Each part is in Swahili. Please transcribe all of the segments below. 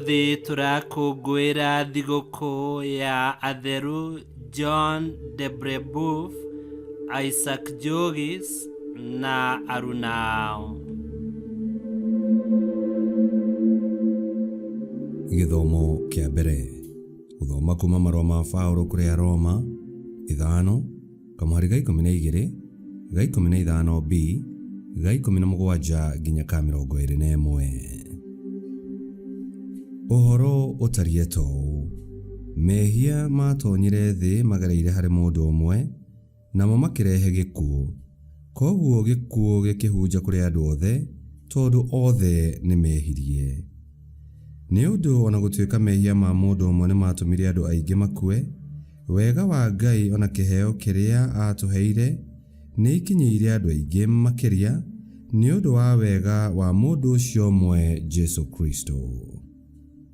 Umuthi turakungwira thigũkũ ya atheru John de Brebeuf, Isaac Jogis na aruna ao. Gĩthomo kĩa mbere. Gũthoma kuma marũa ma Paulo kũrĩ Aroma 5 kamũhari ga 12 ga 15b ga 17 nginya ka 21. Ũhoro ũtariĩ ta ũũ: mehia matonyire thĩ magereire harĩ mũndũ ũmwe, namo makĩrehe gĩkuũ. Koguo gĩkuũ gĩkĩhunja kũrĩ andũ othe, tondũ othe nĩ mehirie. Nĩ ũndũ ona gũtuĩka mehia ma mũndũ ũmwe nĩ matũmire andũ aingĩ makue, wega wa Ngai ona kĩheo kĩrĩa atũheire nĩ ikinyĩire andũ aingĩ makĩria nĩ ũndũ wa wega wa mũndũ ũcio ũmwe, Jesu Kristo.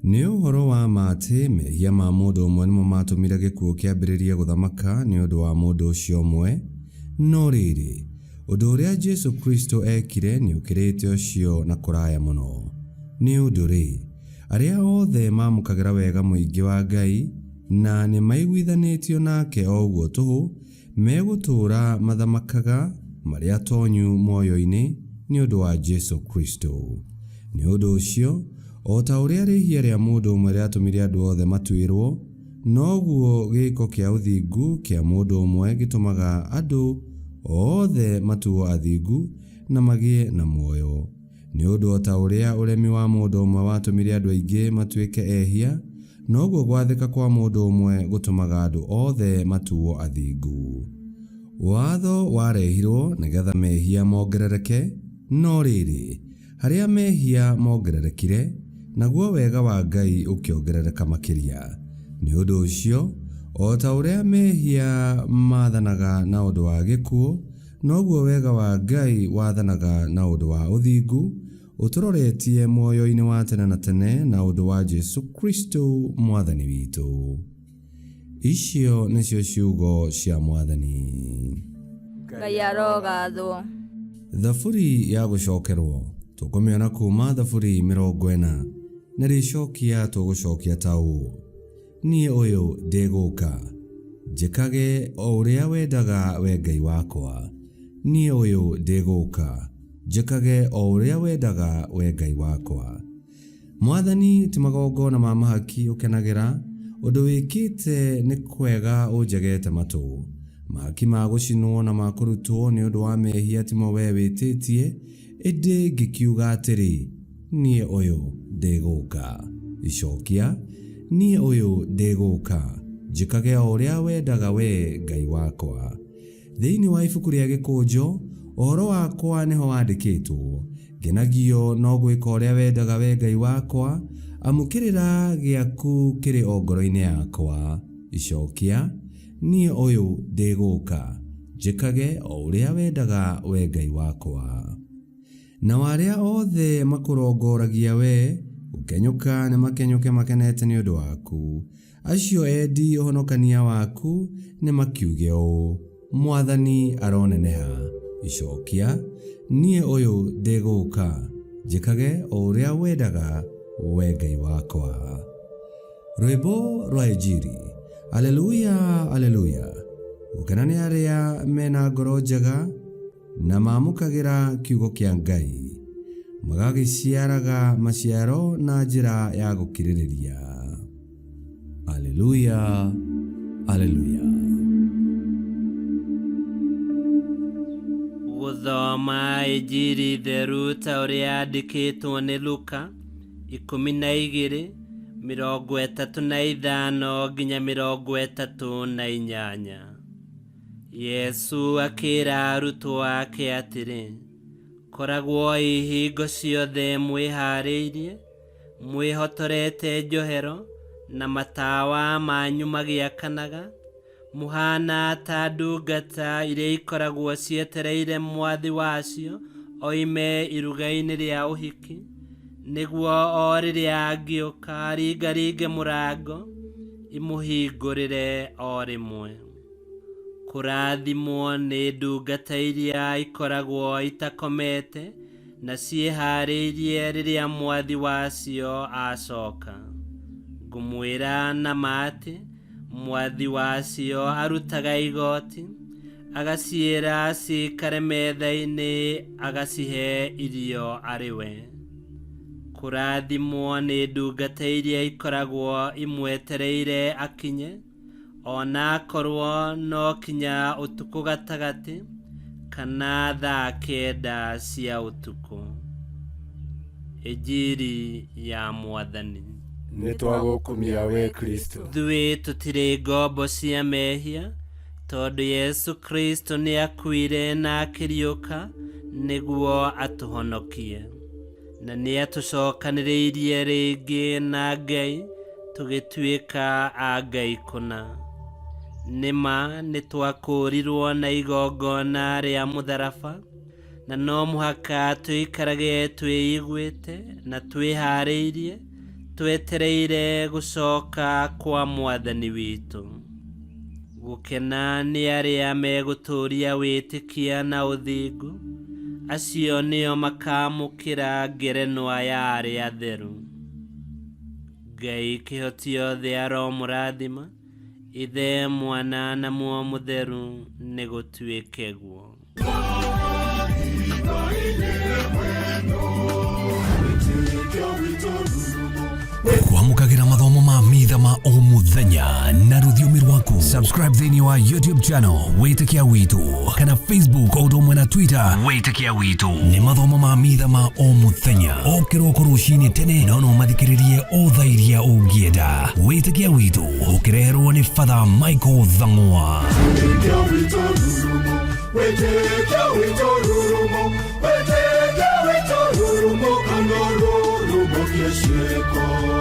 Nĩ ũhoro wa ma atĩ mehia ma mũndũ ũmwe nĩmo matũmire gĩkuũ kĩambĩrĩrie gũthamaka nĩ ũndũ wa mũndũ ũcio ũmwe, no rĩrĩ, ũndũ ũrĩa Jesu Kristo ekire nĩ ũkĩrĩte ũcio na kũraya mũno. Nĩ ũndũ rĩ, arĩa othe mamũkagĩra wega mũingĩ wa Ngai na nĩ maiguithanĩtio nake o ũguo tũhũ, megũtũũra mathamakaga marĩ atonyu muoyo-inĩ nĩ ũndũ wa Jesu Kristo. Nĩ ũndũ ũcio, o ta ũrĩa rĩhia rĩa mũndũ ũmwe rĩatũmire andũ othe matuĩrwo, noguo gĩko kĩa ũthingu kĩa mũndũ ũmwe gĩtũmaga andũ othe matuo athingu na magĩe na muoyo. Nĩ ũndũ o ta ũrĩa ũremi wa mũndũ ũmwe watũmire andũ aingĩ matuĩke ehia, noguo gwathĩka kwa mũndũ ũmwe gũtũmaga andũ othe matuo athingu. Watho warehirwo nĩgetha mehia mongerereke, no rĩrĩ, harĩa mehia mongererekire, naguo wega wa Ngai ũkĩongerereka makĩria. Nĩ ũndũ ũcio, o ta ũrĩa mehia maathanaga na ũndũ wa gĩkuũ, noguo wega wa Ngai wathanaga na ũndũ wa ũthingu, ũtũroretie muoyo-inĩ wa tene na tene na ũndũ wa Jesu Kristo Mwathani witũ. Icio nĩcio ciugo cia Mwathani. Ngai arogathwo. Thaburi ya gũcokerwo tũkũmĩona kuma thaburi 40, na rĩcokia tũgũcokia ta ũũ: niĩ ũyũ ndĩgũka, njĩkage o ũrĩa wendaga we Ngai wakwa. Niĩ ũyũ ndĩgũka, njĩkage o ũrĩa wendaga we Ngai wakwa. Mwathani ti magongona ma mahaki ũkenagĩra, ũndũ wĩkĩte nĩ kwega ũnjegete matũ. Mahaki ma gũcinwo na ma kũrutwo nĩ ũndũ wa mehia timo we wĩtĩtie, ĩndĩ ngĩkiuga atĩrĩ, niĩ ũyũ ndĩgũka. Icokia, niĩ ũyũ ndĩgũka, njĩkage o ũrĩa wendaga we Ngai wakwa. Thĩinĩ wa ibuku rĩa gĩkũnjo, ũhoro wakwa nĩho wandĩkĩtwo, ngenagio no gwĩka ũrĩa wendaga we Ngai wakwa, amũkĩrĩra gĩaku kĩrĩ o ngoro-inĩ yakwa. Icokia, niĩ ũyũ ndĩgũka, njĩkage o ũrĩa wendaga we Ngai wakwa. Na arĩa othe makũrongoragia we, ũkenyũka nĩ makenyũke makenete nĩ ũndũ waku. Acio endi ũhonokania waku nĩ makiuge ũũ: Mwathani aroneneha. Icokia, niĩ ũyũ ndĩgũka, njĩkage o ũrĩa wendaga we Ngai wakwa. Rwĩmbo rwa Injili. Aleluya, aleluya. Gũkena nĩ arĩa mena ngoro njega na mamũkagĩra kiugo kĩa Ngai, magagĩciaraga maciaro na njĩra ya gũkirĩrĩria. Aleluya, aleluya. Gũthoma Injili theru ta ũrĩa yandĩkĩtwo nĩ Luka 12:35 nginya 38. Yesu akĩra arutwo ake atĩrĩ, koragwo ihingo ciothe mwĩharĩirie, mwĩhotorete njohero na matawa manyu magĩakanaga, mũhana ta ndungata iria ikoragwo cietereire mwathi wacio oime iruga-inĩ rĩa ũhiki, nĩguo o rĩrĩa angĩũka ringaringe mũrango, imũhingũrĩre o rĩmwe. Kũrathimwo nĩ ndungata iria ikoragwo itakomete na ciĩharĩirie rĩrĩa mwathi wacio acoka. Ngũmwĩra na ma atĩ mwathi wacio arutaga igoti, agaciĩra cikare metha-inĩ, agacihe irio arĩ we. Kũrathimwo nĩ ndungata iria ikoragwo imwetereire akinye, ona akorwo no kinya ũtukũ gatagatĩ kana thaa 9 cia ũtukũ. Injiri ya Mwathani. Nĩtwagũkumia we Kristo. Ithuĩ tũtirĩ ngombo cia mehia, tondũ Yesu Kristo nĩakuire na akĩriũka nĩguo atũhonokie, na nĩatũcokanĩrĩirie rĩngĩ na Ngai tũgĩtuĩka a Ngai kũna. Nĩma nĩtwakũrirwo na igongona rĩa mũtharaba, na no mũhaka tũikarage twĩiguĩte na twĩharĩirie, twetereire gũcoka kwa Mwathani witũ. Gũkena nĩ arĩa megũtũũria wĩtĩkia na ũthingu, acio nĩo makamũkĩra ngerenwa ya arĩa atheru. Ngai kĩhoti-othe aromũrathima, Ithe, Mwana na Muoyo Mũtheru, nĩgũtuĩke guo. Kwamũkagĩra mathomo ma mitha ma o mũthenya na rũthiomi rwaku. Subscribe thĩinĩ wa YouTube channel Wĩtĩkia Witũ, kana Facebook o ũndũ ũmwe na Twitter Wĩtĩkia Witũ. Nĩ mathomo ma mitha ma o mũthenya, o kĩroko rũcinĩ tene, no mathikĩrĩrie o thaa iria ũngĩenda. Wĩtĩkia Witũ ũkĩreherwo nĩ Father Michael Thang'wa. Wĩtĩkia Witũ rurumo, Wĩtĩkia Witũ rurumo, Wĩtĩkia Witũ rurumo, kana rurumo kĩciĩko.